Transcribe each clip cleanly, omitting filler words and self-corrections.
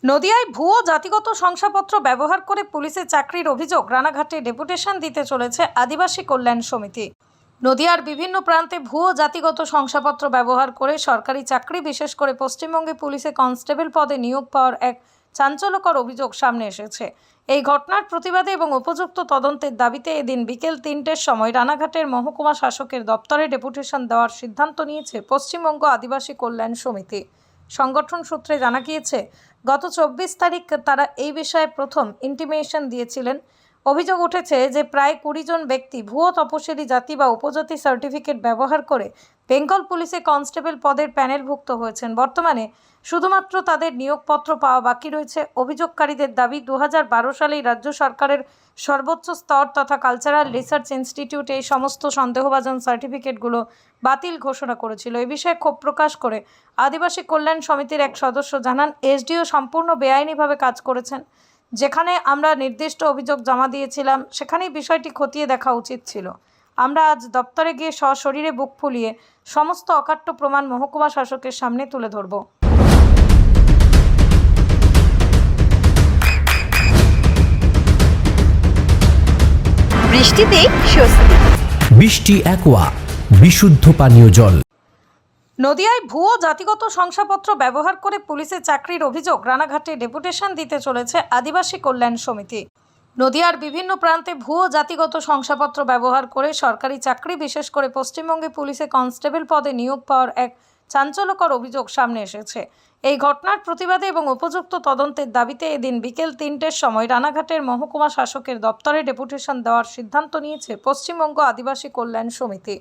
নদিয়ায় ভুয়ো জাতিগত শংসাপত্র ব্যবহার করে পুলিশের চাকরির অভিযোগ রানাঘাটে ডেপুটেশন দিতে চলেছে আদিবাসী কল্যাণ সমিতি। নদিয়ার বিভিন্ন প্রান্তে ভুয়ো জাতিগত শংসাপত্র ব্যবহার করে সরকারি চাকরি বিশেষ করে পশ্চিমবঙ্গে পুলিশে কনস্টেবল পদে নিয়োগ পাওয়ার এক চাঞ্চল্যকর অভিযোগ সামনে এসেছে। এই ঘটনার প্রতিবাদে এবং উপযুক্ত তদন্তের দাবিতে এদিন বিকেল ৩টের সময় রানাঘাটের মহকুমা শাসকের দপ্তরে ডেপুটেশন দেওয়ার সিদ্ধান্ত নিয়েছে পশ্চিমবঙ্গ আদিবাসী কল্যাণ সমিতি। সংগঠন সূত্রে জানা গিয়েছে, গত ২৪ তারিখ তারা এই বিষয়ে প্রথম ইন্টিমেশন দিয়েছিলেন। অভিযোগ উঠেছে যে প্রায় ২০ জন ব্যক্তি ভুয়ো তপশিলি জাতি বা উপজাতি সার্টিফিকেট ব্যবহার করে বেঙ্গল পুলিশে কনস্টেবল পদের প্যানেলভুক্ত হয়েছেন। বর্তমানে শুধুমাত্র তাদের নিয়োগপত্র পাওয়া বাকি রয়েছে। অভিযোগকারীদের দাবি ২০১২ সালেই রাজ্য সরকারের সর্বোচ্চ স্তর তথা কালচারাল রিসার্চ ইনস্টিটিউট এই সমস্ত সন্দেহভাজন সার্টিফিকেটগুলো বাতিল ঘোষণা করেছিল। এই বিষয়ে ক্ষোভ প্রকাশ করে আদিবাসী কল্যাণ সমিতির এক সদস্য জানান, এসডিও সম্পূর্ণ বেআইনিভাবে কাজ করেছেন। যেখানে আমরা নির্দিষ্ট অভিযোগ জমা দিয়েছিলাম সেখানেই বিষয়টি খতিয়ে দেখা উচিত ছিল। আমরা আজ দপ্তরে গিয়ে সশরীরে বুক ফুলিয়ে সমস্ত অকাট্য প্রমাণ মহকুমা শাসকের সামনে তুলে ধরব। বৃষ্টিতে স্বস্তি। বৃষ্টি অ্যাকোয়া বিশুদ্ধ পানীয় জল। নদিয়ায় ভুয়ো জাতিগত শংসাপত্র ব্যবহার করে পুলিশের চাকরির অভিযোগ রানাঘাটে ডেপুটেশন দিতে চলেছে আদিবাসী কল্যাণ সমিতি। নদিয়ার বিভিন্ন প্রান্তে ভুয়ো জাতিগত শংসাপত্র ব্যবহার করে সরকারি চাকরি বিশেষ করে পশ্চিমবঙ্গে পুলিশে কনস্টেবল পদে নিয়োগ পাওয়ার এক চাঞ্চল্যকর অভিযোগ সামনে এসেছে। এই ঘটনার প্রতিবাদে এবং উপযুক্ত তদন্তের দাবিতে এদিন বিকেল ৩টের সময় রানাঘাটের মহকুমা শাসকের দপ্তরে ডেপুটেশন দেওয়ার সিদ্ধান্ত নিয়েছে পশ্চিমবঙ্গ আদিবাসী কল্যাণ সমিতি।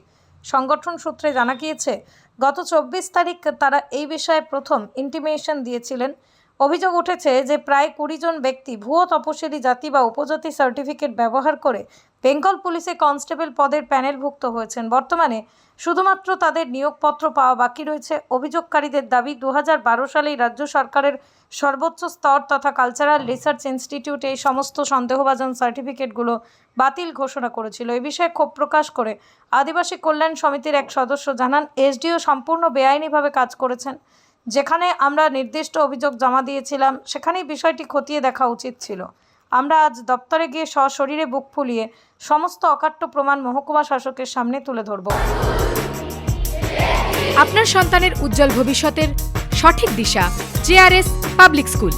সংগঠন সূত্রে জানা গিয়েছে, গত ২৪ তারিখ তারা এই বিষয়ে প্রথম ইন্টিমেশন দিয়েছিলেন। অভিযোগ উঠেছে যে প্রায় ২০ জন ব্যক্তি ভুয়ো তপশিলি জাতি বা উপজাতি সার্টিফিকেট ব্যবহার করে বেঙ্গল পুলিশে কনস্টেবল পদের প্যানেলভুক্ত হয়েছেন। বর্তমানে শুধুমাত্র তাদের নিয়োগপত্র পাওয়া বাকি রয়েছে। অভিযোগকারীদের দাবি ২০১২ সালেই রাজ্য সরকারের সর্বোচ্চ স্তর তথা কালচারাল রিসার্চ ইনস্টিটিউট এই সমস্ত সন্দেহভাজন সার্টিফিকেটগুলো বাতিল ঘোষণা করেছিল। এই বিষয়ে ক্ষোভ প্রকাশ করে আদিবাসী কল্যাণ সমিতির এক সদস্য জানান, এসডিও সম্পূর্ণ বেআইনিভাবে কাজ করেছেন। যেখানে আমরা নির্দিষ্ট অভিযোগ জমা দিয়েছিলাম সেখানেই বিষয়টি খতিয়ে দেখা উচিত ছিল। আমরা আজ দপ্তরে গিয়ে সশরীরে বুক ফুলিয়ে সমস্ত অকাট্য প্রমাণ মহকুমা শাসকের সামনে তুলে ধরব। আপনার সন্তানের উজ্জ্বল ভবিষ্যতের সঠিক দিশা JRS public school.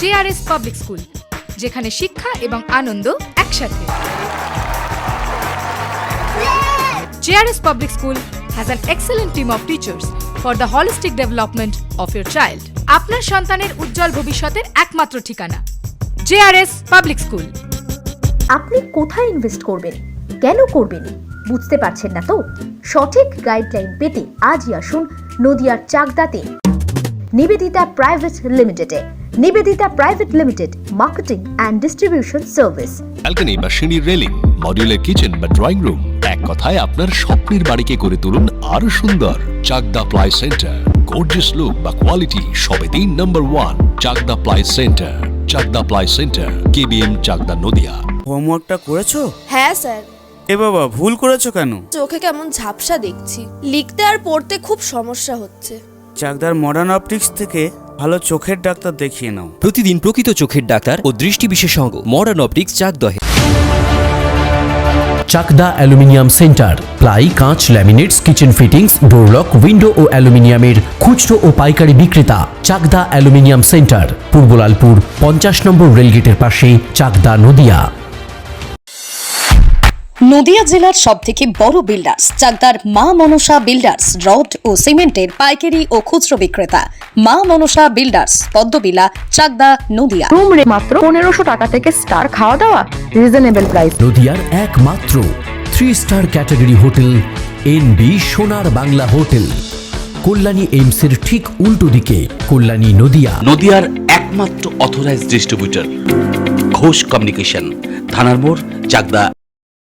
JRS public school, যেখানে শিক্ষা এবং আনন্দ একসাথে। JRS public school has an excellent team of teachers for the holistic development of your child. আপনার সন্তানের উজ্জ্বল ভবিষ্যতের একমাত্র ঠিকানা জেআরএস পাবলিক স্কুল। আপনি কোথায় ইনভেস্ট করবেন, কেন করবেন বুঝতে পারছেন না তো? সঠিক গাইডলাইন পেতে আজই আসুন নদিয়ার চাকদাতে নিবেদিতা প্রাইভেট লিমিটেডে। Nivedita private limited, marketing and distribution service. Balcony বা সিঁড়ির রেলিং, মডিউলার কিচেন বা ড্রয়িং রুম, এক কথায় আপনার স্বপ্নের বাড়িকে করে তুলুন আরো সুন্দর। Chakdah ply centre, gorgeous look বা কোয়ালিটি সবেতেই number 1। Chakdah ply centre, Chakdah ply centre, KBM Chakdah Nadia. হোমওয়ার্কটা করেছো? হ্যাঁ স্যার। এ বাবা, ভুল করেছো কেন? চোখে কেমন ঝাপসা দেখছি, লিখতে আর পড়তে খুব সমস্যা হচ্ছে। চাকদার মডার্ন অপটিক্স থেকে ভালো চোখের ডাক্তার দেখিয়ে নাও। প্রতিদিন প্রকৃত চোখের ডাক্তার ও দৃষ্টি বিশেষজ্ঞ মডার্ন অপটিক্স চাকদহে। চাকদা অ্যালুমিনিয়াম সেন্টার, প্লাই, কাঁচ, laminates, kitchen fittings, door lock, window ও অ্যালুমিনিয়ামের খুচরো ও পাইকারি বিক্রেতা। Chakdah aluminium centre, Purbalalpur 50 number রেলগেটের পাশে, চাকদা নদিয়া। নদিয়া জেলার সবথেকে বড় বিল্ডার্স চাকদার মা মনসা বিল্ডার্স, রড ও সিমেন্টের পাইকারি ও খুচরো বিক্রেতা। মা Manasa builders, Padmabila, Chakdah Nadia. Room rate মাত্র 1500 টাকা থেকে স্টার, খাওয়া দাওয়া রিজনেবল প্রাইস। নদিয়ার একমাত্র 3 স্টার ক্যাটাগরি হোটেল এনবি সোনার বাংলা হোটেল, কল্যাণী এইমসের ঠিক উল্টো দিকে, কল্যাণী নদিয়া। নদিয়ার একমাত্র অথরাইজড ডিস্ট্রিবিউটর ঘোষ কমিউনিকেশন, থানার মোড়, চাকদা।